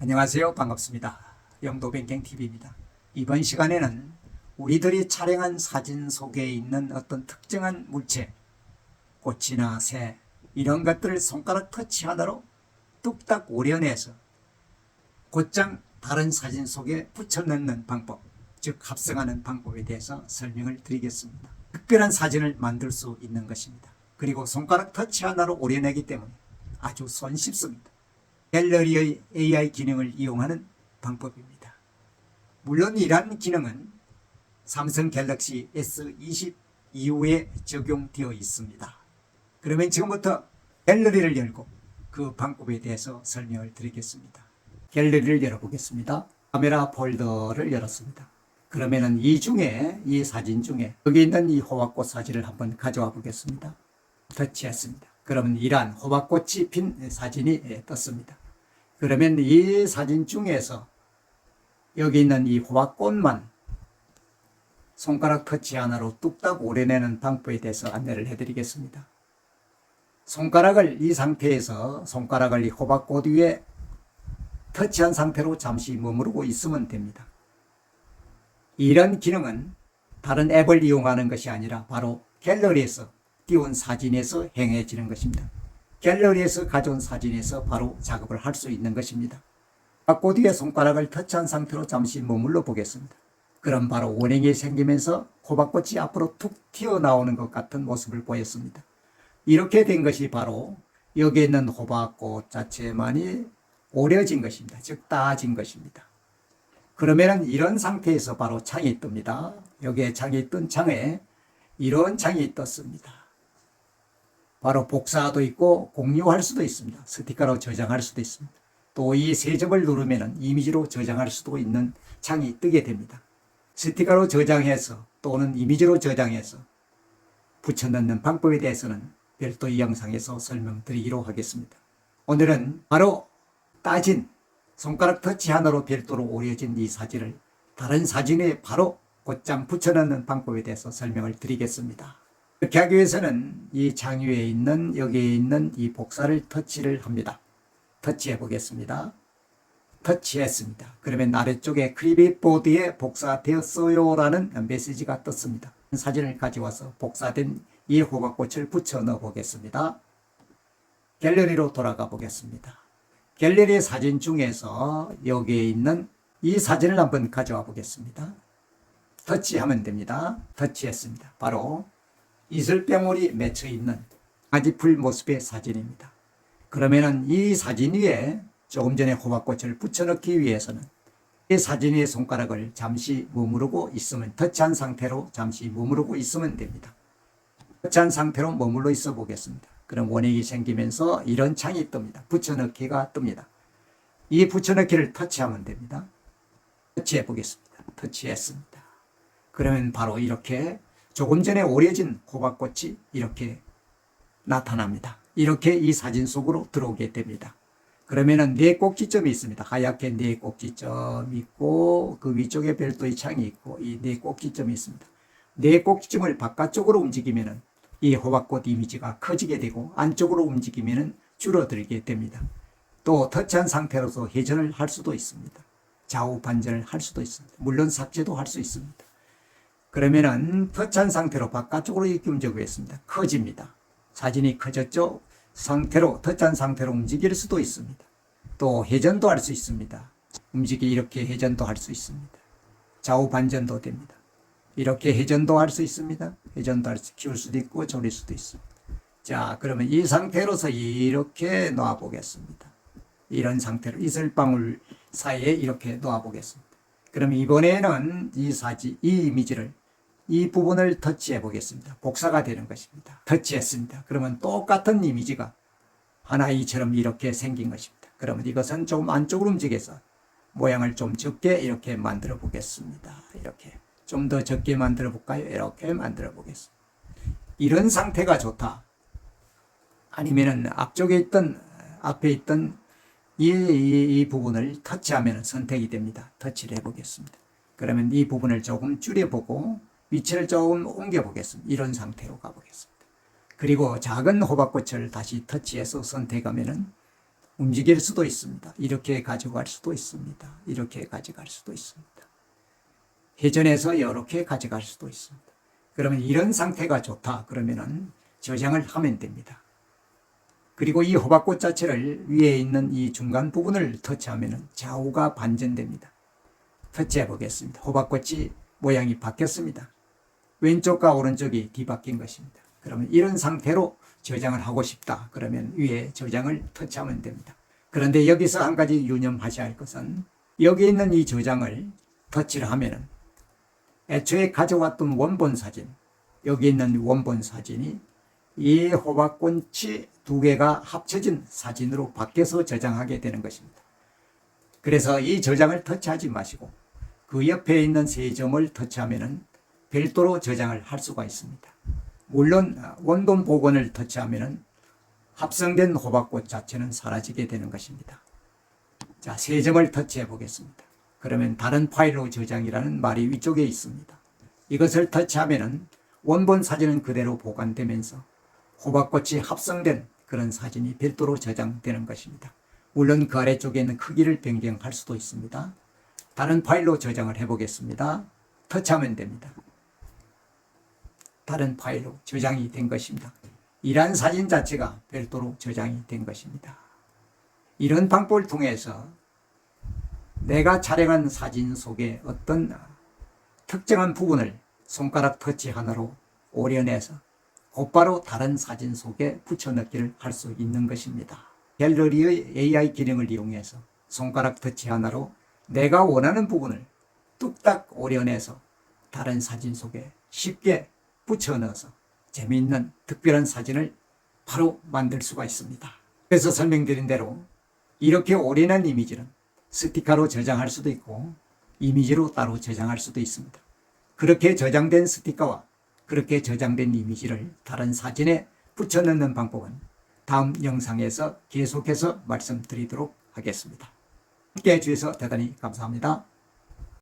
안녕하세요. 반갑습니다. 영도뱅갱TV입니다. 이번 시간에는 우리들이 촬영한 사진 속에 있는 어떤 특정한 물체, 꽃이나 새 이런 것들을 손가락 터치 하나로 뚝딱 오려내서 곧장 다른 사진 속에 붙여 넣는 방법, 즉 합성하는 방법에 대해서 설명을 드리겠습니다. 특별한 사진을 만들 수 있는 것입니다. 그리고 손가락 터치 하나로 오려내기 때문에 아주 손쉽습니다. 갤러리의 AI 기능을 이용하는 방법입니다. 물론 이러한 기능은 삼성 갤럭시 S20 이후에 적용되어 있습니다. 그러면 지금부터 갤러리를 열고 그 방법에 대해서 설명을 드리겠습니다. 갤러리를 열어보겠습니다. 카메라 폴더를 열었습니다. 그러면은 이 사진 중에 여기 있는 이 호박꽃 사진을 한번 가져와 보겠습니다. 터치했습니다. 그러면 이러한 호박꽃이 핀 사진이 떴습니다. 그러면 이 사진 중에서 여기 있는 이 호박꽃만 손가락 터치 하나로 뚝딱 오려내는 방법에 대해서 안내를 해드리겠습니다. 손가락을 이 상태에서 손가락을 이 호박꽃 위에 터치한 상태로 잠시 머무르고 있으면 됩니다. 이런 기능은 다른 앱을 이용하는 것이 아니라 바로 갤러리에서 띄운 사진에서 행해지는 것입니다. 갤러리에서 가져온 사진에서 바로 작업을 할 수 있는 것입니다. 꽃 위에 손가락을 터치한 상태로 잠시 머물러 보겠습니다. 그럼 바로 원행이 생기면서 호박꽃이 앞으로 툭 튀어나오는 것 같은 모습을 보였습니다. 이렇게 된 것이 바로 여기에 있는 호박꽃 자체만이 오려진 것입니다. 즉 따진 것입니다. 그러면 이런 상태에서 바로 창이 뜹니다. 여기에 창이 뜬 창에 이런 창이 떴습니다. 바로 복사도 있고 공유할 수도 있습니다. 스티커로 저장할 수도 있습니다. 또 이 세 점을 누르면 이미지로 저장할 수도 있는 창이 뜨게 됩니다. 스티커로 저장해서 또는 이미지로 저장해서 붙여 넣는 방법에 대해서는 별도의 영상에서 설명드리기로 하겠습니다. 오늘은 바로 따진 손가락 터치 하나로 별도로 오려진 이 사진을 다른 사진에 바로 곧장 붙여 넣는 방법에 대해서 설명을 드리겠습니다. 이렇게 하기 위해서는 이 창 위에 있는 여기에 있는 이 복사를 터치를 합니다. 터치해 보겠습니다. 터치했습니다. 그러면 아래쪽에 클립보드에 복사되었어요 라는 메시지가 떴습니다. 사진을 가져와서 복사된 이 호박꽃을 붙여 넣어 보겠습니다. 갤러리로 돌아가 보겠습니다. 갤러리 사진 중에서 여기에 있는 이 사진을 한번 가져와 보겠습니다. 터치하면 됩니다. 터치했습니다. 바로 이슬병울이 맺혀 있는 아지풀 모습의 사진입니다. 그러면은 이 사진 위에 조금 전에 호박꽃을 붙여넣기 위해서는 이 사진 위에 손가락을 잠시 머무르고 있으면 터치한 상태로 잠시 머무르고 있으면 됩니다. 터치한 상태로 머물러 있어 보겠습니다. 그럼 원액이 생기면서 이런 창이 뜹니다. 붙여넣기가 뜹니다. 이 붙여넣기를 터치하면 됩니다. 터치해 보겠습니다. 터치했습니다. 그러면 바로 이렇게 조금 전에 오려진 호박꽃이 이렇게 나타납니다. 이렇게 이 사진 속으로 들어오게 됩니다. 그러면은 네 꼭지점이 있습니다. 하얗게 네 꼭지점 있고 그 위쪽에 별도의 창이 있고 이 네 꼭지점이 있습니다. 네 꼭지점을 바깥쪽으로 움직이면은 이 호박꽃 이미지가 커지게 되고 안쪽으로 움직이면은 줄어들게 됩니다. 또 터치한 상태로서 회전을 할 수도 있습니다. 좌우 반전을 할 수도 있습니다. 물론 삭제도 할 수 있습니다. 그러면은 터치한 상태로 바깥쪽으로 이렇게 움직이겠습니다. 커집니다. 사진이 커졌죠? 상태로 터치한 상태로 움직일 수도 있습니다. 또 회전도 할 수 있습니다. 이렇게 회전도 할 수 있습니다. 좌우 반전도 됩니다. 이렇게 회전도 할 수 있습니다. 회전도 할 수, 키울 수도 있고 조릴 수도 있습니다. 자, 그러면 이 상태로서 이렇게 놓아 보겠습니다. 이런 상태로 이슬방울 사이에 이렇게 놓아 보겠습니다. 그럼 이번에는 이 이미지를 이 부분을 터치해 보겠습니다. 복사가 되는 것입니다. 터치했습니다. 그러면 똑같은 이미지가 하나이처럼 이렇게 생긴 것입니다. 그러면 이것은 조금 안쪽으로 움직여서 모양을 좀 적게 이렇게 만들어 보겠습니다. 이렇게 좀 더 적게 만들어 볼까요? 이렇게 만들어 보겠습니다. 이런 상태가 좋다. 아니면은 앞에 있던 이 부분을 터치하면 선택이 됩니다. 터치를 해 보겠습니다. 그러면 이 부분을 조금 줄여보고 위치를 조금 옮겨 보겠습니다. 이런 상태로 가보겠습니다. 그리고 작은 호박꽃을 다시 터치해서 선택하면은 움직일 수도 있습니다. 이렇게 가져갈 수도 있습니다. 이렇게 가져갈 수도 있습니다. 회전해서 이렇게 가져갈 수도 있습니다. 그러면 이런 상태가 좋다 그러면은 저장을 하면 됩니다. 그리고 이 호박꽃 자체를 위에 있는 이 중간 부분을 터치하면은 좌우가 반전됩니다. 터치해 보겠습니다. 호박꽃이 모양이 바뀌었습니다. 왼쪽과 오른쪽이 뒤바뀐 것입니다. 그러면 이런 상태로 저장을 하고 싶다 그러면 위에 저장을 터치하면 됩니다. 그런데 여기서 한 가지 유념하셔야 할 것은 여기 있는 이 저장을 터치를 하면은 애초에 가져왔던 원본 사진, 여기 있는 원본 사진이 이 호박꽃이 두 개가 합쳐진 사진으로 바뀌어서 저장하게 되는 것입니다. 그래서 이 저장을 터치하지 마시고 그 옆에 있는 세 점을 터치하면은 별도로 저장을 할 수가 있습니다. 물론 원본 복원을 터치하면은 합성된 호박꽃 자체는 사라지게 되는 것입니다. 자, 세 점을 터치해 보겠습니다. 그러면 다른 파일로 저장이라는 말이 위쪽에 있습니다. 이것을 터치하면은 원본 사진은 그대로 보관되면서 호박꽃이 합성된 그런 사진이 별도로 저장되는 것입니다. 물론 그 아래쪽에 있는 크기를 변경할 수도 있습니다. 다른 파일로 저장을 해 보겠습니다. 터치하면 됩니다. 다른 파일로 저장이 된 것입니다. 이러한 사진 자체가 별도로 저장이 된 것입니다. 이런 방법을 통해서 내가 촬영한 사진 속에 어떤 특정한 부분을 손가락 터치 하나로 오려내서 곧바로 다른 사진 속에 붙여넣기를 할 수 있는 것입니다. 갤러리의 AI 기능을 이용해서 손가락 터치 하나로 내가 원하는 부분을 뚝딱 오려내서 다른 사진 속에 쉽게 붙여넣어서 재미있는 특별한 사진을 바로 만들 수가 있습니다. 그래서 설명드린 대로 이렇게 오려낸 이미지는 스티커로 저장할 수도 있고 이미지로 따로 저장할 수도 있습니다. 그렇게 저장된 스티커와 그렇게 저장된 이미지를 다른 사진에 붙여 넣는 방법은 다음 영상에서 계속해서 말씀드리도록 하겠습니다. 함께 해주셔서 대단히 감사합니다.